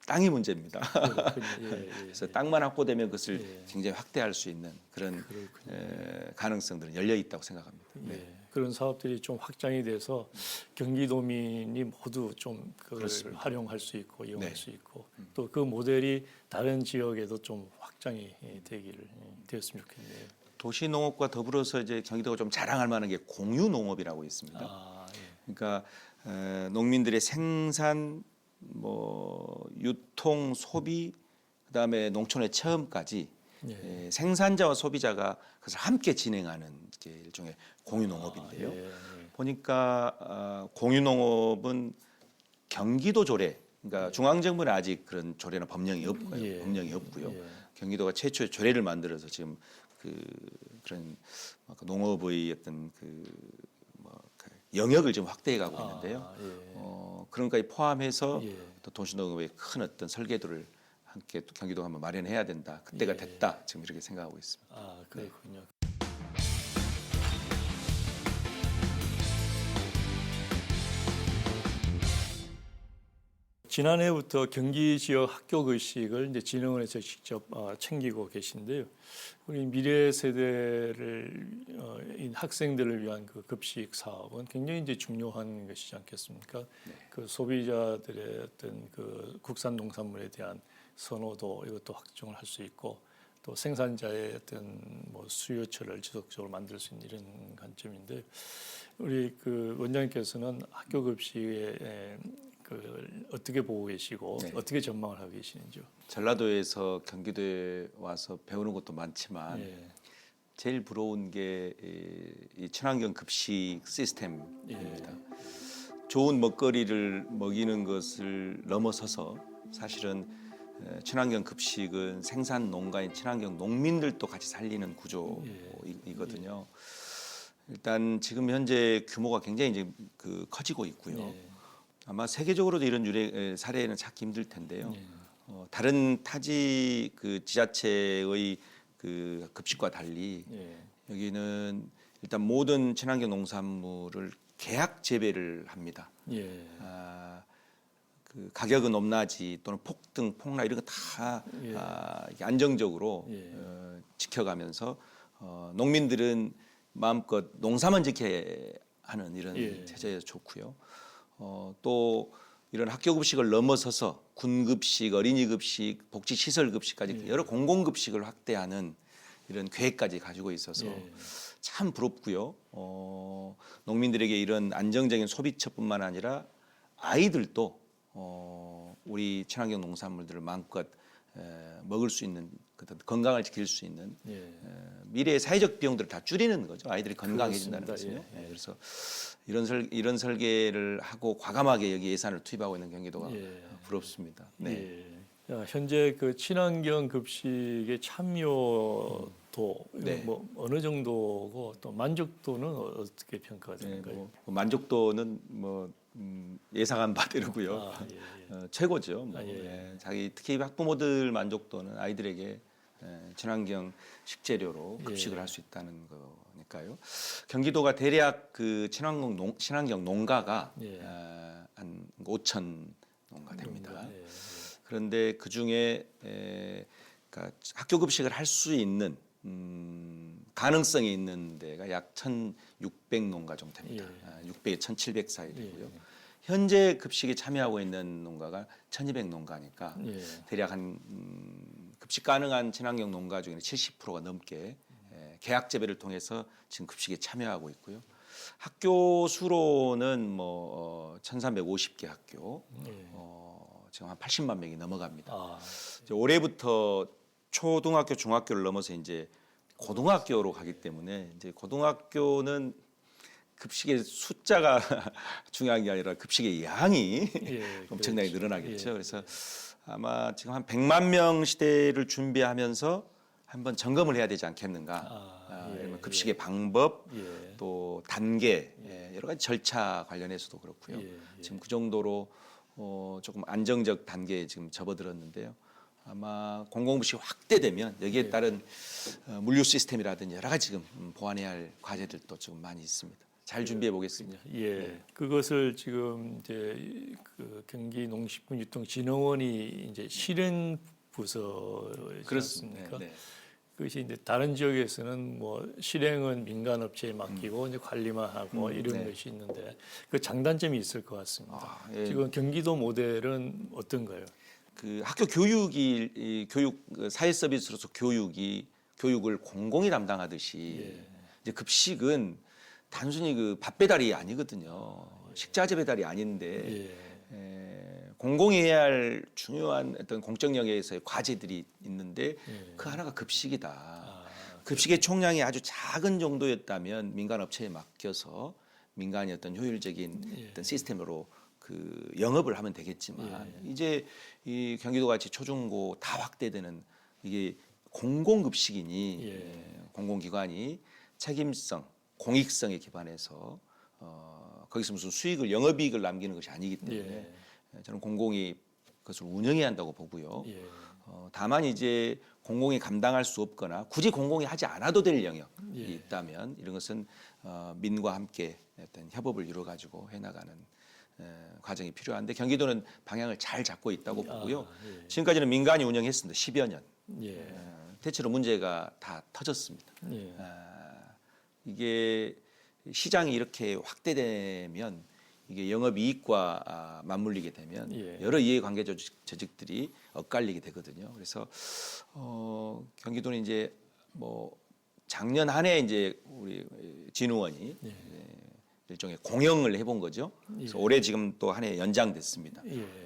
땅이 문제입니다. 그렇군요. 예. 예. 그래서 땅만 확보되면 그것을 예. 굉장히 확대할 수 있는 그런 그렇군요. 가능성들은 열려 있다고 생각합니다. 네. 예. 그런 사업들이 좀 확장이 돼서 경기도민이 모두 좀 그걸 그렇습니다. 활용할 수 있고 이용할 네. 수 있고 또 그 모델이 다른 지역에도 좀 확장이 되기를 되었으면 좋겠네요. 도시농업과 더불어서 이제 경기도가 좀 자랑할 만한 게 공유농업이라고 있습니다. 아, 예. 그러니까 농민들의 생산, 뭐 유통, 소비, 그다음에 농촌의 체험까지 예. 생산자와 소비자가 그것을 함께 진행하는 게 일종의 공유농업인데요. 예. 보니까 공유농업은 경기도 조례, 그러니까 중앙정부는 아직 그런 조례나 법령이 없고요. 예. 법령이 없고요. 예. 경기도가 최초의 조례를 만들어서 지금 그런 농업의 어떤 영역을 좀 확대해 가고 있는데요. 아, 예. 그런 것까지 포함해서 예. 또 도시농업의 큰 어떤 설계도를 함께 또 경기도가 한번 마련해야 된다. 그때가 예. 됐다. 지금 이렇게 생각하고 있습니다. 아, 그렇군요. 지난해부터 경기 지역 학교 급식을 이제 진흥원에서 직접 챙기고 계신데요. 우리 미래 세대를 학생들을 위한 그 급식 사업은 굉장히 이제 중요한 것이지 않겠습니까? 네. 그 소비자들의 어떤 그 국산 농산물에 대한 선호도 이것도 확정을 할 수 있고 또 생산자의 어떤 뭐 수요처를 지속적으로 만들 수 있는 이런 관점인데 우리 그 원장님께서는 학교 급식에 그 어떻게 보고 계시고 네. 어떻게 전망을 하고 계시는지요? 전라도에서 경기도에 와서 배우는 것도 많지만 예. 제일 부러운 게 이 친환경 급식 시스템입니다. 좋은 먹거리를 먹이는 것을 넘어서서 사실은 친환경 급식은 생산 농가인 친환경 농민들도 같이 살리는 구조이거든요. 일단 지금 현재 규모가 굉장히 이제 커지고 있고요. 예. 아마 세계적으로도 이런 사례는 찾기 힘들 텐데요. 예. 다른 타지 지자체의 급식과 달리 예. 여기는 일단 모든 친환경 농산물을 계약 재배를 합니다. 예. 가격은 높낮이 또는 폭등, 폭락 이런 거 다 예. 안정적으로 예. 지켜가면서 농민들은 마음껏 농사만 지켜야 하는 이런 예. 체제에 좋고요. 또 이런 학교 급식을 넘어서서 군급식, 어린이급식, 복지시설급식까지 여러 공공급식을 확대하는 이런 계획까지 가지고 있어서 참 부럽고요. 농민들에게 이런 안정적인 소비처뿐만 아니라 아이들도 우리 친환경 농산물들을 마음껏 먹을 수 있는 건강을 지킬 수 있는 미래의 사회적 비용들을 다 줄이는 거죠. 아이들이 건강해진다는 것은요. 그래서 이런 설계를 하고 과감하게 여기 예산을 투입하고 있는 경기도가 부럽습니다. 네. 현재 그 친환경 급식의 참여도 뭐 어느 정도고 또 만족도는 어떻게 평가가 되는가요? 만족도는 예상한 바대로고요. 최고죠. 자기 특히 학부모들 만족도는 아이들에게 친환경 식재료로 급식을 할 수 있다는 거니까요. 경기도가 대략 그 친환경 농가가 한 5천 농가 됩니다. 그런데 그 중에 그러니까 학교 급식을 할 수 있는 가능성이 있는 데가 약 1,600 농가 정도 됩니다. 600에 1,700 사이 되고요. 현재 급식에 참여하고 있는 농가가 1,200 농가니까 대략 한 급식 가능한 친환경 농가 중에는 70%가 넘게 계약 재배를 통해서 지금 급식에 참여하고 있고요. 학교 수로는 1,350개 학교, 지금 한 80만 명이 넘어갑니다. 이제 올해부터 초등학교, 중학교를 넘어서 이제 고등학교로 가기 때문에 이제 고등학교는 급식의 숫자가 중요한 게 아니라 급식의 양이 엄청나게 늘어나겠죠. 그래서 아마 지금 한 100만 명 시대를 준비하면서 한번 점검을 해야 되지 않겠는가. 급식의 방법, 또 단계, 여러 가지 절차 관련해서도 그렇고요. 지금 그 정도로 조금 안정적 단계에 지금 접어들었는데요. 아마 공공급식이 확대되면 여기에 따른 물류 시스템이라든지 여러 가지 지금 보완해야 할 과제들도 지금 많이 있습니다. 잘 준비해 보겠습니다. 그것을 지금 이제 그 경기 농식품유통진흥원이 이제 실행 부서지 않습니까? 그것이 이제 다른 지역에서는 뭐 실행은 민간 업체에 맡기고 이제 관리만 하고 이런 것이 있는데 그 장단점이 있을 것 같습니다. 지금 경기도 모델은 어떤가요? 그 학교 교육이 사회 서비스로서 교육을 공공이 담당하듯이 이제 급식은 단순히 그 밥 배달이 아니거든요. 식자재 배달이 아닌데 공공이 해야 할 중요한 어떤 공적 영역에서의 과제들이 있는데 그 하나가 급식이다. 급식의 총량이 아주 작은 정도였다면 민간 업체에 맡겨서 민간이 어떤 효율적인 어떤 시스템으로 그 영업을 하면 되겠지만 이제 이 경기도 같이 초중고 다 확대되는 이게 공공급식이니 공공기관이 책임성, 공익성에 기반해서 거기서 무슨 수익을 영업이익을 남기는 것이 아니기 때문에 저는 공공이 그것을 운영해야 한다고 보고요. 다만 이제 공공이 감당할 수 없거나 굳이 공공이 하지 않아도 될 영역이 있다면 이런 것은 민과 함께 어떤 협업을 이루어 가지고 해나가는 과정이 필요한데 경기도는 방향을 잘 잡고 있다고 보고요. 지금까지는 민간이 운영했습니다. 10여 년. 대체로 문제가 다 터졌습니다. 이게 시장이 이렇게 확대되면 이게 영업이익과 맞물리게 되면 여러 이해관계 조직들이 엇갈리게 되거든요. 그래서 경기도는 이제 뭐 작년 한 해 이제 우리 진흥원이 일종의 공영을 해본 거죠. 그래서 올해 지금 또 한 해 연장됐습니다.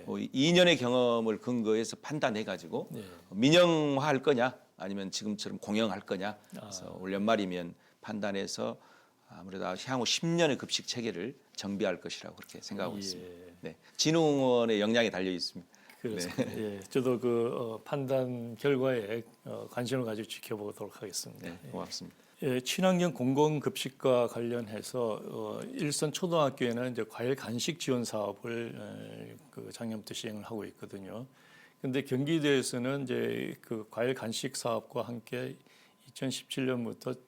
2년의 경험을 근거해서 판단해가지고 민영화할 거냐 아니면 지금처럼 공영할 거냐. 그래서 올 연말이면 판단해서 아무래도 향후 10년의 급식 체계를 정비할 것이라고 그렇게 생각하고 있습니다. 진흥원의 역량이 달려 있습니다. 그렇습니다. 저도 그 판단 결과에 관심을 가지고 지켜보도록 하겠습니다. 고맙습니다. 친환경 공공급식과 관련해서 일선 초등학교에는 이제 과일 간식 지원 사업을 그 작년부터 시행을 하고 있거든요. 그런데 경기도에서는 이제 그 과일 간식 사업과 함께 2017년부터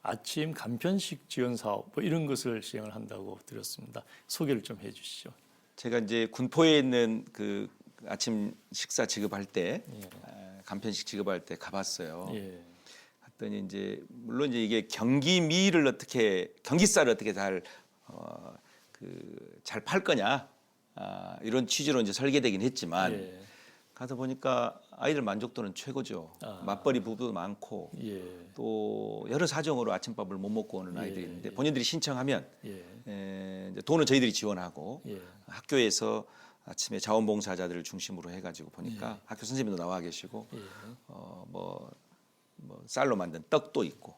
아침 간편식 지원 사업 뭐 이런 것을 시행을 한다고 들었습니다. 소개를 좀 해주시죠. 제가 이제 군포에 있는 그 아침 식사 지급할 때 간편식 지급할 때 가봤어요. 갔더니 이제 물론 이제 이게 경기미를 어떻게 경기쌀을 어떻게 잘 팔 거냐 이런 취지로 이제 설계되긴 했지만 가서 보니까 아이들 만족도는 최고죠. 맞벌이 부부도 많고 또 여러 사정으로 아침밥을 못 먹고 오는 아이들이 있는데 본인들이 신청하면 이제 돈은 저희들이 지원하고 학교에서 아침에 자원봉사자들을 중심으로 해가지고 보니까 학교 선생님도 나와 계시고 뭐 쌀로 만든 떡도 있고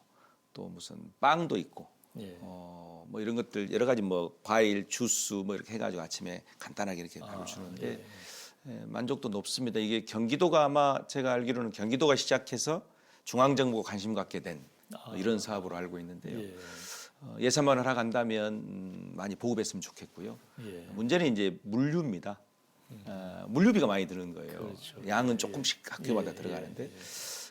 또 무슨 빵도 있고 뭐 이런 것들 여러 가지 뭐 과일 주스 뭐 이렇게 해가지고 아침에 간단하게 이렇게 밥을 주는데 만족도 높습니다. 이게 경기도가 아마 제가 알기로는 경기도가 시작해서 중앙정부가 관심 갖게 된 이런 사업으로 알고 있는데요. 예산만 허락한다면 많이 보급했으면 좋겠고요. 문제는 이제 물류입니다. 물류비가 많이 드는 거예요. 그렇죠. 양은 조금씩 학교마다 들어가는데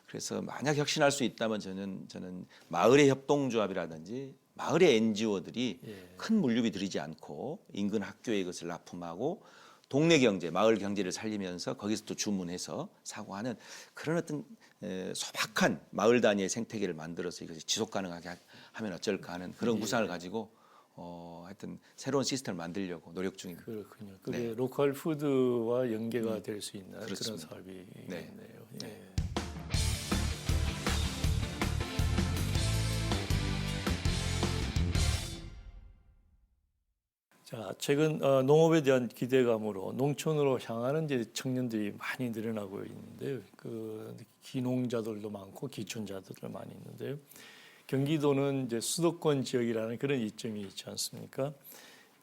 그래서 만약 혁신할 수 있다면 저는 마을의 협동조합이라든지 마을의 NGO들이 큰 물류비 들이지 않고 인근 학교에 이것을 납품하고 동네 경제, 마을 경제를 살리면서 거기서 또 주문해서 사고하는 그런 어떤 소박한 마을 단위의 생태계를 만들어서 이것이 지속 가능하게 하면 어쩔까 하는 그런 구상을 가지고 하여튼 새로운 시스템을 만들려고 노력 중입니다. 그렇군요. 그게 로컬 푸드와 연계가 될 수 있는 그런 사업이겠네요. 자, 최근 농업에 대한 기대감으로 농촌으로 향하는 이제 청년들이 많이 늘어나고 있는데요. 그 기농자들도 많고 기촌자들도 많이 있는데요. 경기도는 이제 수도권 지역이라는 그런 이점이 있지 않습니까?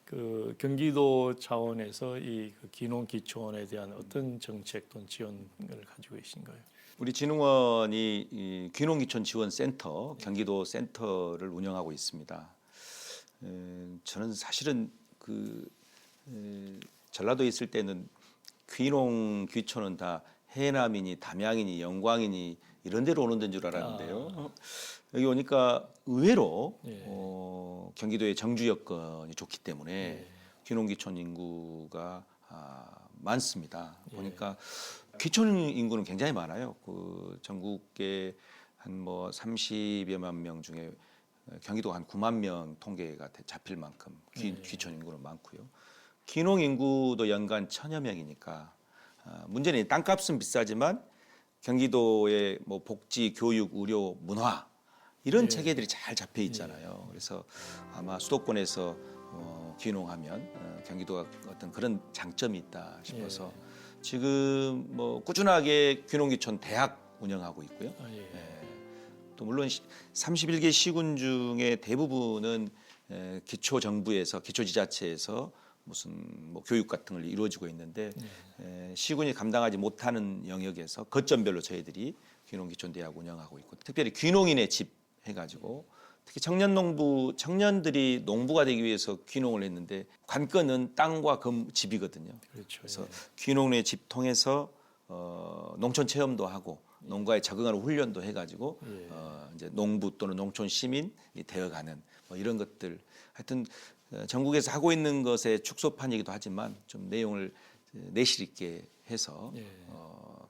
그 경기도 차원에서 이그 기농 기촌에 대한 어떤 정책 또는 지원을 가지고 계신가요? 우리 진흥원이 이 귀농귀촌 지원센터, 경기도 센터를 운영하고 있습니다. 저는 사실은 전라도에 있을 때는 귀농 귀촌은 다 해남이니 담양이니 영광이니 이런 데로 오는 데인 줄 알았는데요. 여기 오니까 의외로 경기도의 정주 여건이 좋기 때문에 귀농 귀촌 인구가 많습니다. 보니까 귀촌 인구는 굉장히 많아요. 그 전국에 한 뭐 30여만 명 중에 경기도가 한 9만 명 통계가 잡힐 만큼 귀촌 인구는 많고요. 귀농 인구도 연간 1,000여 명이니까 문제는 땅값은 비싸지만 경기도의 뭐 복지, 교육, 의료, 문화 이런 체계들이 잘 잡혀 있잖아요. 그래서 아마 수도권에서 귀농하면 경기도가 어떤 그런 장점이 있다 싶어서 지금 뭐 꾸준하게 귀농귀촌 대학 운영하고 있고요. 또 물론 31개 시군 중에 대부분은 기초 정부에서 기초 지자체에서 무슨 뭐 교육 같은 걸 이루어지고 있는데 시군이 감당하지 못하는 영역에서 거점별로 저희들이 귀농귀촌 대학 운영하고 있고 특별히 귀농인의 집 해가지고 특히 청년 농부 청년들이 농부가 되기 위해서 귀농을 했는데 관건은 땅과 집이거든요. 그렇죠. 그래서 귀농인의 집 통해서 농촌 체험도 하고 농가에 적응하는 훈련도 해가지고 이제 농부 또는 농촌 시민이 되어가는 뭐 이런 것들 하여튼 전국에서 하고 있는 것의 축소판이기도 하지만 좀 내용을 내실 있게 해서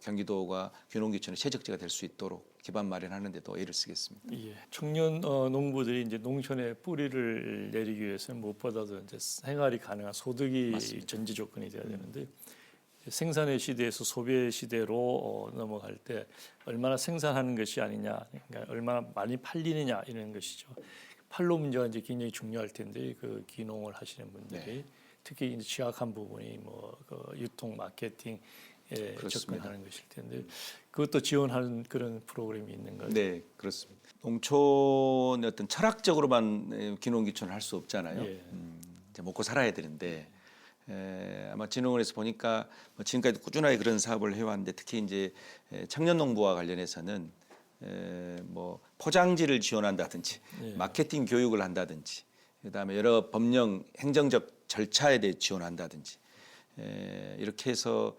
경기도가 귀농귀촌의 최적지가 될 수 있도록 기반 마련하는 데도 애를 쓰겠습니다. 청년 농부들이 이제 농촌에 뿌리를 내리기 위해서는 무엇보다도 이제 생활이 가능한 소득이 맞습니다. 전제 조건이 돼야 되는데 생산의 시대에서 소비의 시대로 넘어갈 때 얼마나 생산하는 것이 아니냐, 그러니까 얼마나 많이 팔리느냐 이런 것이죠. 판로 문제가 이제 굉장히 중요할 텐데 그 귀농을 하시는 분들이 특히 이제 취약한 부분이 뭐그 유통 마케팅에 접근하는 것일 텐데 그것도 지원하는 그런 프로그램이 있는 거죠. 네, 그렇습니다. 농촌의 어떤 철학적으로만 귀농귀촌을 할 수 없잖아요. 이제 먹고 살아야 되는데 아마 진흥원에서 보니까 지금까지 꾸준하게 그런 사업을 해왔는데 특히 이제 청년 농부와 관련해서는 뭐 포장지를 지원한다든지 마케팅 교육을 한다든지 그다음에 여러 법령 행정적 절차에 대해 지원한다든지 이렇게 해서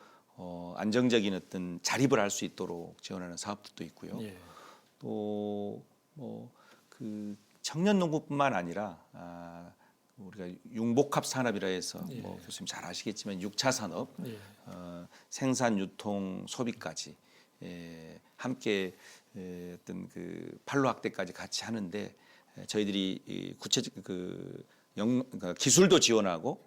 안정적인 어떤 자립을 할 수 있도록 지원하는 사업들도 있고요. 또 뭐 그 청년 농부뿐만 아니라 우리가 융복합 산업이라 해서 뭐 교수님 잘 아시겠지만 6차 산업 생산, 유통, 소비까지 함께 어떤 그 판로 확대까지 같이 하는데 저희들이 구체적 그러니까 기술도 지원하고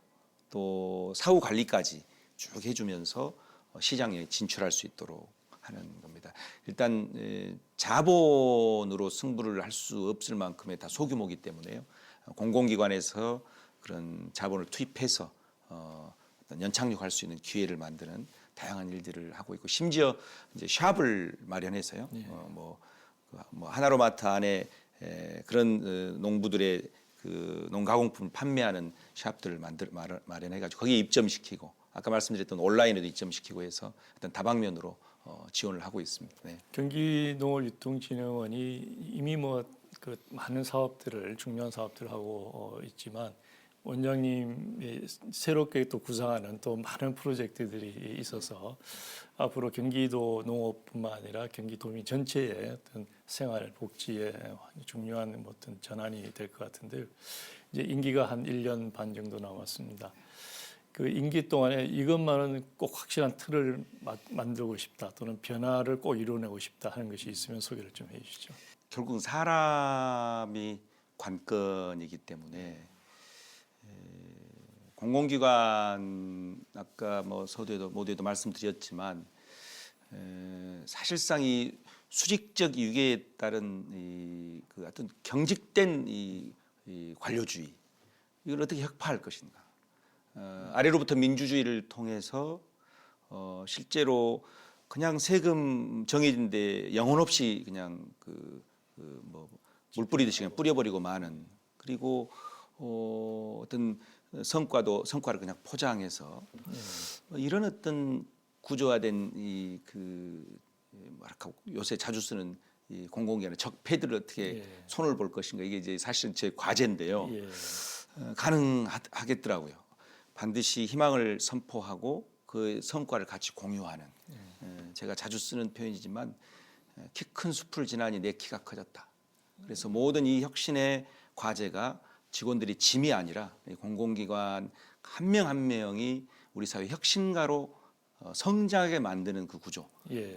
또 사후 관리까지 쭉 해주면서 시장에 진출할 수 있도록 하는 겁니다. 일단 자본으로 승부를 할 수 없을 만큼의 다 소규모이기 때문에요. 공공기관에서 그런 자본을 투입해서 어떤 연착륙할 수 있는 기회를 만드는 다양한 일들을 하고 있고 심지어 이제 샵을 마련해서요. 뭐 하나로마트 안에 그런 농부들의 그 농가공품 판매하는 샵들을 마련해가지고 거기에 입점시키고 아까 말씀드렸던 온라인에도 입점시키고 해서 어떤 다방면으로 지원을 하고 있습니다. 네. 경기농업유통진흥원이 이미 뭐 그 많은 사업들을 중요한 사업들을 하고 있지만 원장님이 새롭게 또 구상하는 또 많은 프로젝트들이 있어서 앞으로 경기도 농업뿐만 아니라 경기도민 전체의 어떤 생활 복지에 중요한 어떤 전환이 될 것 같은데 이제 임기가 한 1년 반 정도 남았습니다. 그 임기 동안에 이것만은 꼭 확실한 틀을 만들고 싶다 또는 변화를 꼭 이뤄내고 싶다 하는 것이 있으면 소개를 좀 해주시죠. 결국 사람이 관건이기 때문에 공공기관 아까 뭐 서두에도 모두에도 말씀드렸지만 사실상 이 수직적 유계에 따른 그 어떤 경직된 이 관료주의 이걸 어떻게 혁파할 것인가 아래로부터 민주주의를 통해서 실제로 그냥 세금 정해진데 영혼 없이 그냥 뭐 물 뿌리듯이 그냥 뿌려버리고 마는, 그리고 어떤 성과를 그냥 포장해서 이런 어떤 구조화된 뭐랄까 요새 자주 쓰는 이 공공기관의 적폐들을 어떻게 손을 볼 것인가, 이게 이제 사실은 제 과제인데요. 가능하겠더라고요. 반드시 희망을 선포하고 그 성과를 같이 공유하는. 제가 자주 쓰는 표현이지만 키 큰 숲을 지나니 내 키가 커졌다. 그래서 모든 이 혁신의 과제가 직원들이 짐이 아니라 공공기관 한 명 한 명이 우리 사회 혁신가로 성장하게 만드는 그 구조.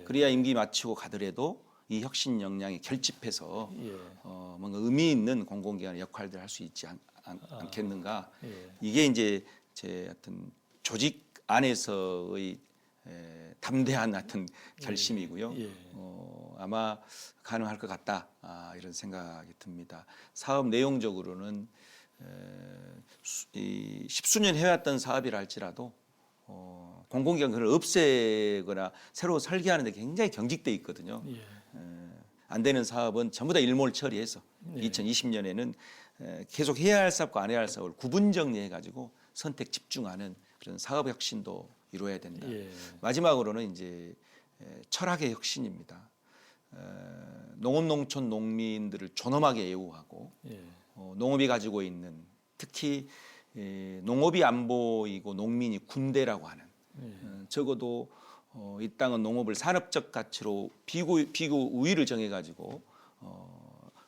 그래야 임기 마치고 가더라도 이 혁신 역량이 결집해서 뭔가 의미 있는 공공기관의 역할들을 할 수 있지 않겠는가. 이게 이제 제 어떤 조직 안에서의 담대한 어떤 결심이고요. 아마 가능할 것 같다, 이런 생각이 듭니다. 사업 내용적으로는 십수년 해왔던 사업이라 할지라도 공공기관을 없애거나 새로 설계하는 데 굉장히 경직돼 있거든요. 안 되는 사업은 전부 다 일몰 처리해서 2020년에는 계속 해야 할 사업과 안 해야 할 사업을 구분 정리해가지고 선택 집중하는 그런 사업 혁신도 이루어야 된다. 마지막으로는 이제 철학의 혁신입니다. 농업, 농촌, 농민들을 존엄하게 예우하고 농업이 가지고 있는, 특히 농업이 안 보이고 농민이 군대라고 하는, 적어도 이 땅은 농업을 산업적 가치로 비교 우위를 정해가지고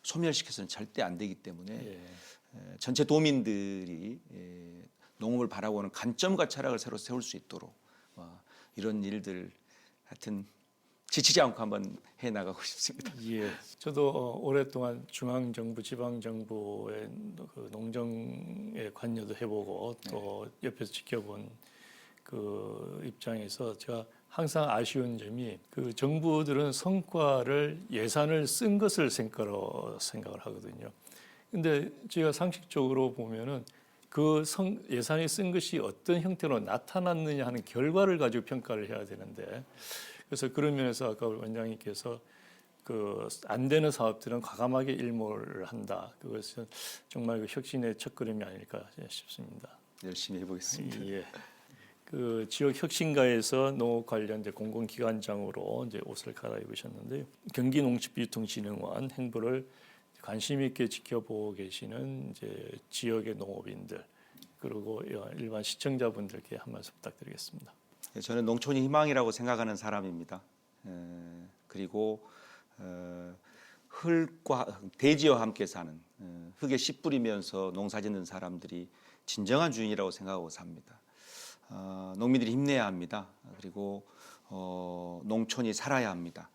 소멸시켜서는 절대 안 되기 때문에 전체 도민들이 농업을 바라보는 관점과 철학을 새로 세울 수 있도록 이런 일들 하여튼 지치지 않고 한번 해 나가고 싶습니다. 저도 오랫동안 중앙정부, 지방정부의 그 농정에 관여도 해보고 또 옆에서 지켜본 그 입장에서 제가 항상 아쉬운 점이, 그 정부들은 성과를 예산을 쓴 것을 성과로 생각을 하거든요. 근데 제가 상식적으로 보면은 그 예산이 쓴 것이 어떤 형태로 나타났느냐 하는 결과를 가지고 평가를 해야 되는데, 그래서 그런 면에서 아까 원장님께서 그 안 되는 사업들은 과감하게 일몰을 한다. 그것은 정말 그 혁신의 첫걸음이 아닐까 싶습니다. 열심히 해보겠습니다. 그 지역 혁신가에서 농업 관련 공공기관장으로 이제 옷을 갈아입으셨는데요. 경기농축유통진흥원 행보를 관심 있게 지켜보고 계시는 이제 지역의 농업인들, 그리고 일반 시청자분들께 한 말씀 부탁드리겠습니다. 저는 농촌이 희망이라고 생각하는 사람입니다. 그리고 흙과 대지와 함께 사는, 흙에 씨 뿌리면서 농사 짓는 사람들이 진정한 주인이라고 생각하고 삽니다. 농민들이 힘내야 합니다. 그리고 농촌이 살아야 합니다.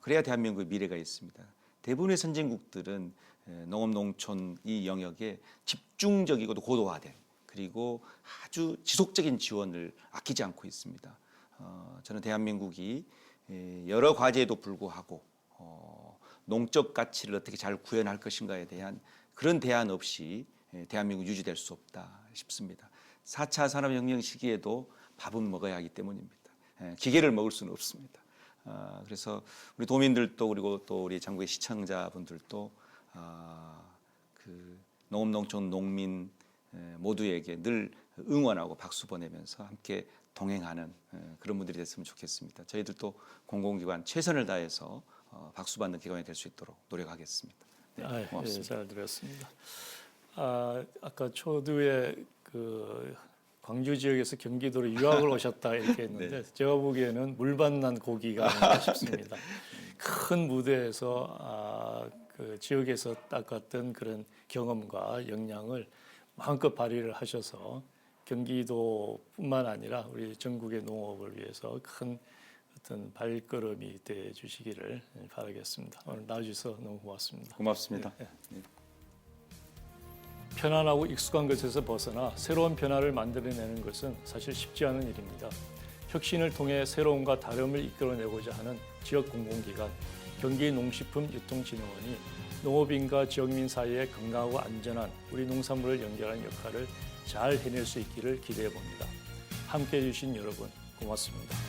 그래야 대한민국의 미래가 있습니다. 대부분의 선진국들은 농업, 농촌 이 영역에 집중적이고도 고도화된, 그리고 아주 지속적인 지원을 아끼지 않고 있습니다. 저는 대한민국이 여러 과제에도 불구하고 농적 가치를 어떻게 잘 구현할 것인가에 대한 그런 대안 없이 대한민국 유지될 수 없다 싶습니다. 4차 산업혁명 시기에도 밥은 먹어야 하기 때문입니다. 기계를 먹을 수는 없습니다. 그래서 우리 도민들도, 그리고 또 우리 전국의 시청자분들도 그 농업, 농촌, 농민 모두에게 늘 응원하고 박수 보내면서 함께 동행하는 그런 분들이 됐으면 좋겠습니다. 저희들도 공공기관 최선을 다해서 박수 받는 기관이 될 수 있도록 노력하겠습니다. 고맙습니다. 잘 들었습니다. 아까 초두에 그 광주 지역에서 경기도로 유학을 오셨다 이렇게 했는데 제가 보기에는 물만난 고기가 아닌가 싶습니다. 큰 무대에서 그 지역에서 닦았던 그런 경험과 역량을 마음껏 발휘를 하셔서 경기도뿐만 아니라 우리 전국의 농업을 위해서 큰 어떤 발걸음이 돼 주시기를 바라겠습니다. 오늘 나와주셔서 너무 고맙습니다. 고맙습니다. 편안하고 익숙한 것에서 벗어나 새로운 변화를 만들어내는 것은 사실 쉽지 않은 일입니다. 혁신을 통해 새로움과 다름을 이끌어내고자 하는 지역 공공기관 경기농식품유통진흥원이 농업인과 지역민 사이에 건강하고 안전한 우리 농산물을 연결하는 역할을 잘 해낼 수 있기를 기대해 봅니다. 함께해 주신 여러분 고맙습니다.